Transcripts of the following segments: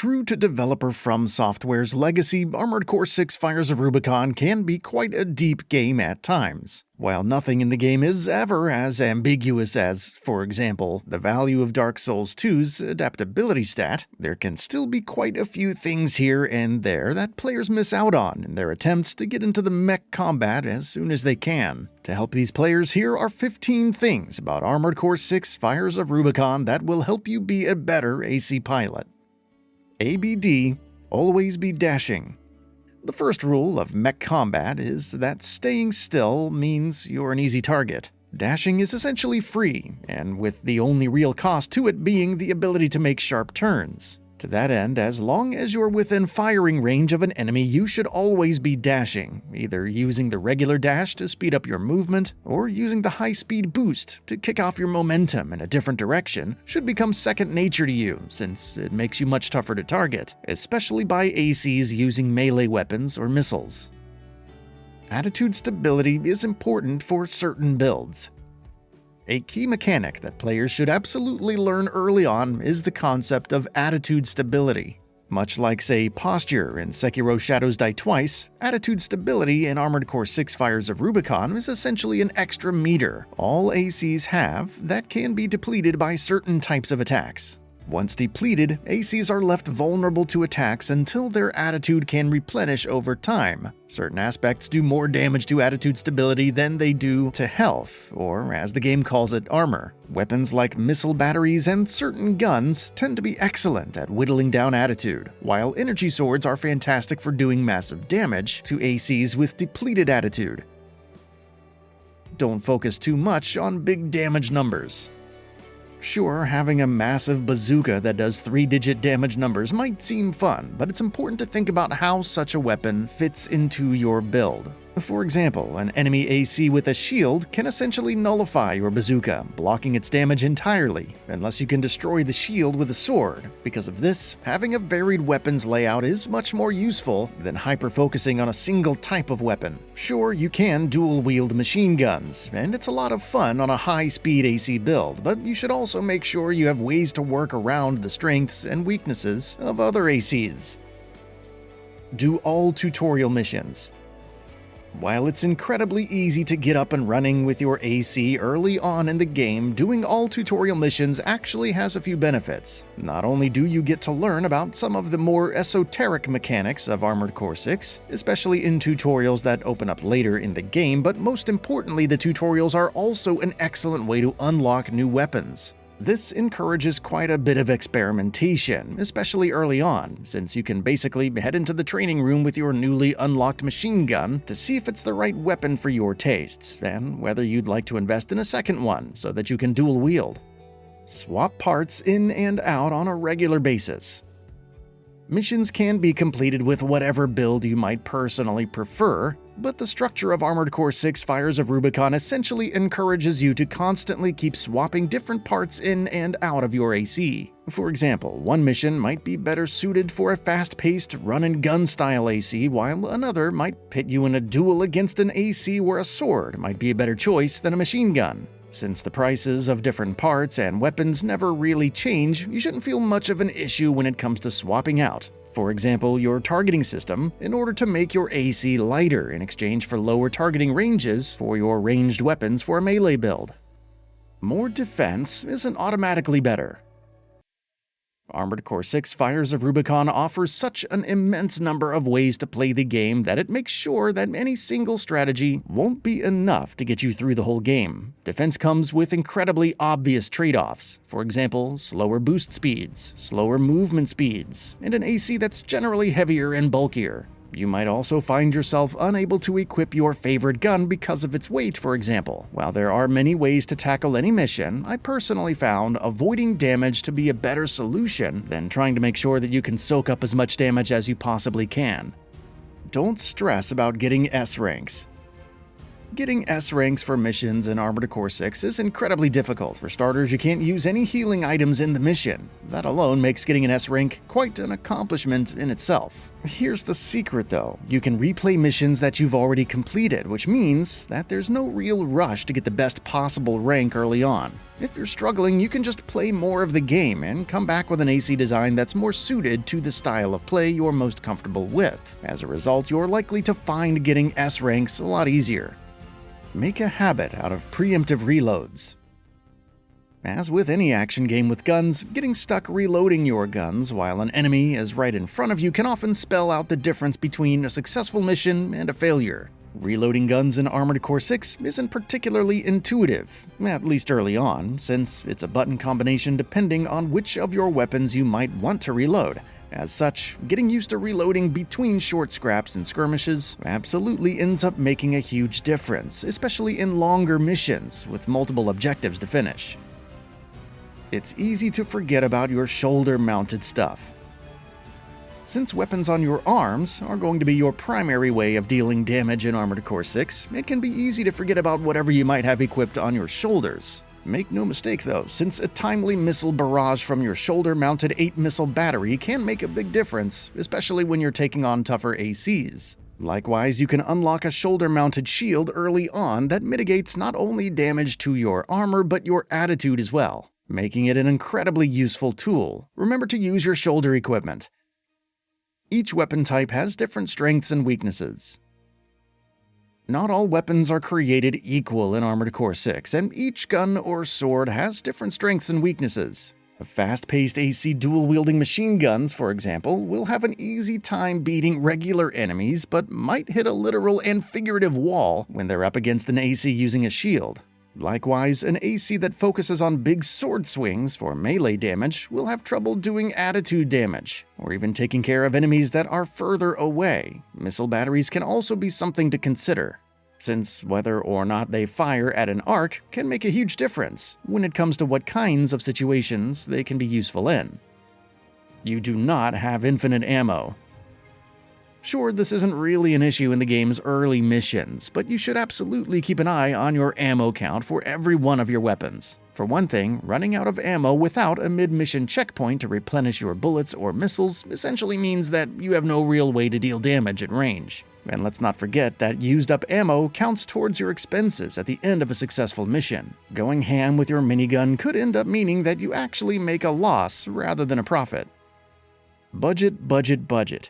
True to developer From Software's legacy, Armored Core 6 Fires of Rubicon can be quite a deep game at times. While nothing in the game is ever as ambiguous as, for example, the value of Dark Souls 2's adaptability stat, there can still be quite a few things here and there that players miss out on in their attempts to get into the mech combat as soon as they can. To help these players, here are 15 things about Armored Core 6 Fires of Rubicon that will help you be a better AC pilot. ABD, always be dashing. The first rule of mech combat is that staying still means you're an easy target. Dashing is essentially free, and with the only real cost to it being the ability to make sharp turns. To that end, as long as you're within firing range of an enemy, you should always be dashing, either using the regular dash to speed up your movement, or using the high-speed boost to kick off your momentum in a different direction should become second nature to you, since it makes you much tougher to target, especially by ACs using melee weapons or missiles. Attitude stability is important for certain builds. A key mechanic that players should absolutely learn early on is the concept of attitude stability. Much like, say, posture in Sekiro Shadows Die Twice, attitude stability in Armored Core 6 Fires of Rubicon is essentially an extra meter all ACs have that can be depleted by certain types of attacks. Once depleted, ACs are left vulnerable to attacks until their attitude can replenish over time. Certain aspects do more damage to attitude stability than they do to health, or as the game calls it, armor. Weapons like missile batteries and certain guns tend to be excellent at whittling down attitude, while energy swords are fantastic for doing massive damage to ACs with depleted attitude. Don't focus too much on big damage numbers. Sure, having a massive bazooka that does 3-digit damage numbers might seem fun, but it's important to think about how such a weapon fits into your build. For example, an enemy AC with a shield can essentially nullify your bazooka, blocking its damage entirely, unless you can destroy the shield with a sword. Because of this, having a varied weapons layout is much more useful than hyper-focusing on a single type of weapon. Sure, you can dual-wield machine guns, and it's a lot of fun on a high-speed AC build, but you should also make sure you have ways to work around the strengths and weaknesses of other ACs. Do all tutorial missions. While it's incredibly easy to get up and running with your AC early on in the game, doing all tutorial missions actually has a few benefits. Not only do you get to learn about some of the more esoteric mechanics of Armored Core 6, especially in tutorials that open up later in the game, but most importantly, the tutorials are also an excellent way to unlock new weapons. This encourages quite a bit of experimentation, especially early on, since you can basically head into the training room with your newly unlocked machine gun to see if it's the right weapon for your tastes, and whether you'd like to invest in a second one so that you can dual wield. Swap parts in and out on a regular basis. Missions can be completed with whatever build you might personally prefer, but the structure of Armored Core 6 Fires of Rubicon essentially encourages you to constantly keep swapping different parts in and out of your AC. For example, one mission might be better suited for a fast-paced run-and-gun style AC, while another might pit you in a duel against an AC where a sword might be a better choice than a machine gun. Since the prices of different parts and weapons never really change, you shouldn't feel much of an issue when it comes to swapping out, for example, your targeting system, in order to make your AC lighter in exchange for lower targeting ranges for your ranged weapons for a melee build. More defense isn't automatically better. Armored Core 6 Fires of Rubicon offers such an immense number of ways to play the game that it makes sure that any single strategy won't be enough to get you through the whole game. Defense comes with incredibly obvious trade-offs. For example, slower boost speeds, slower movement speeds, and an AC that's generally heavier and bulkier. You might also find yourself unable to equip your favorite gun because of its weight, for example. While there are many ways to tackle any mission, I personally found avoiding damage to be a better solution than trying to make sure that you can soak up as much damage as you possibly can. Don't stress about getting S ranks. Getting S ranks for missions in Armored Core 6 is incredibly difficult. For starters, you can't use any healing items in the mission. That alone makes getting an S rank quite an accomplishment in itself. Here's the secret though, you can replay missions that you've already completed, which means that there's no real rush to get the best possible rank early on. If you're struggling, you can just play more of the game and come back with an AC design that's more suited to the style of play you're most comfortable with. As a result, you're likely to find getting S ranks a lot easier. Make a habit out of preemptive reloads. As with any action game with guns, getting stuck reloading your guns while an enemy is right in front of you can often spell out the difference between a successful mission and a failure. Reloading guns in Armored Core 6 isn't particularly intuitive, at least early on, since it's a button combination depending on which of your weapons you might want to reload. As such, getting used to reloading between short scraps and skirmishes absolutely ends up making a huge difference, especially in longer missions with multiple objectives to finish. It's easy to forget about your shoulder-mounted stuff. Since weapons on your arms are going to be your primary way of dealing damage in Armored Core 6, it can be easy to forget about whatever you might have equipped on your shoulders. Make no mistake though, since a timely missile barrage from your shoulder-mounted 8-missile battery can make a big difference, especially when you're taking on tougher ACs. Likewise, you can unlock a shoulder-mounted shield early on that mitigates not only damage to your armor but your attitude as well, making it an incredibly useful tool. Remember to use your shoulder equipment. Each weapon type has different strengths and weaknesses. Not all weapons are created equal in Armored Core 6, and each gun or sword has different strengths and weaknesses. Fast-paced AC dual-wielding machine guns, for example, will have an easy time beating regular enemies, but might hit a literal and figurative wall when they're up against an AC using a shield. Likewise, an AC that focuses on big sword swings for melee damage will have trouble doing attitude damage, or even taking care of enemies that are further away. Missile batteries can also be something to consider, since whether or not they fire at an arc can make a huge difference when it comes to what kinds of situations they can be useful in. You do not have infinite ammo. Sure, this isn't really an issue in the game's early missions, but you should absolutely keep an eye on your ammo count for every one of your weapons. For one thing, running out of ammo without a mid-mission checkpoint to replenish your bullets or missiles essentially means that you have no real way to deal damage at range. And let's not forget that used-up ammo counts towards your expenses at the end of a successful mission. Going ham with your minigun could end up meaning that you actually make a loss rather than a profit. Budget, budget, budget.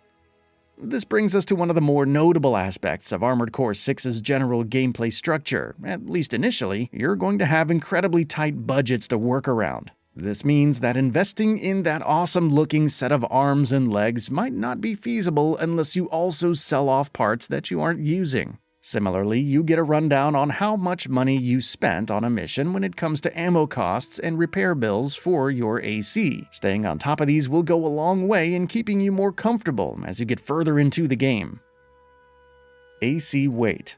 This brings us to one of the more notable aspects of Armored Core 6's general gameplay structure. At least initially, you're going to have incredibly tight budgets to work around. This means that investing in that awesome-looking set of arms and legs might not be feasible unless you also sell off parts that you aren't using. Similarly, you get a rundown on how much money you spent on a mission when it comes to ammo costs and repair bills for your AC. Staying on top of these will go a long way in keeping you more comfortable as you get further into the game. AC weight.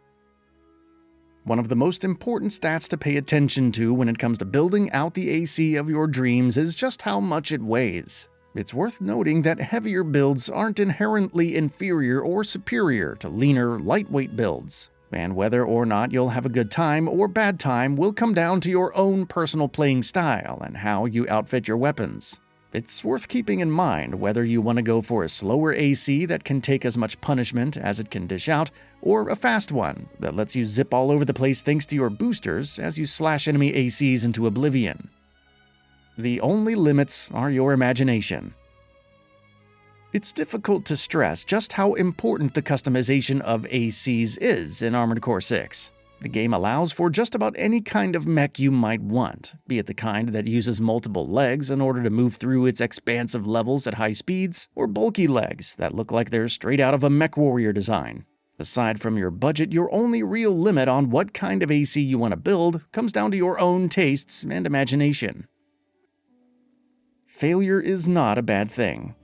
One of the most important stats to pay attention to when it comes to building out the AC of your dreams is just how much it weighs. It's worth noting that heavier builds aren't inherently inferior or superior to leaner, lightweight builds, and whether or not you'll have a good time or bad time will come down to your own personal playing style and how you outfit your weapons. It's worth keeping in mind whether you want to go for a slower AC that can take as much punishment as it can dish out, or a fast one that lets you zip all over the place thanks to your boosters as you slash enemy ACs into oblivion. The only limits are your imagination. It's difficult to stress just how important the customization of ACs is in Armored Core 6. The game allows for just about any kind of mech you might want, be it the kind that uses multiple legs in order to move through its expansive levels at high speeds, or bulky legs that look like they're straight out of a mech warrior design. Aside from your budget, your only real limit on what kind of AC you want to build comes down to your own tastes and imagination. Failure is not a bad thing.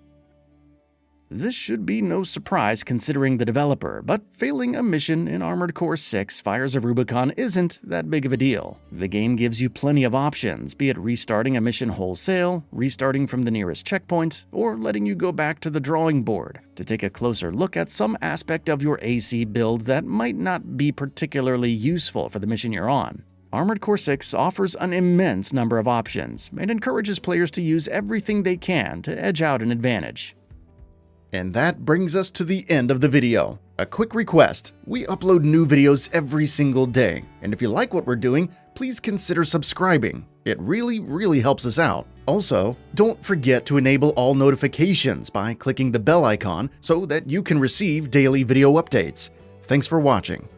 This should be no surprise considering the developer, but failing a mission in Armored Core 6 Fires of Rubicon isn't that big of a deal. The game gives you plenty of options, be it restarting a mission wholesale, restarting from the nearest checkpoint, or letting you go back to the drawing board to take a closer look at some aspect of your AC build that might not be particularly useful for the mission you're on. Armored Core 6 offers an immense number of options and encourages players to use everything they can to edge out an advantage. And that brings us to the end of the video. A quick request: we upload new videos every single day, and if you like what we're doing, please consider subscribing. It really helps us out. Also, don't forget to enable all notifications by clicking the bell icon so that you can receive daily video updates. Thanks for watching.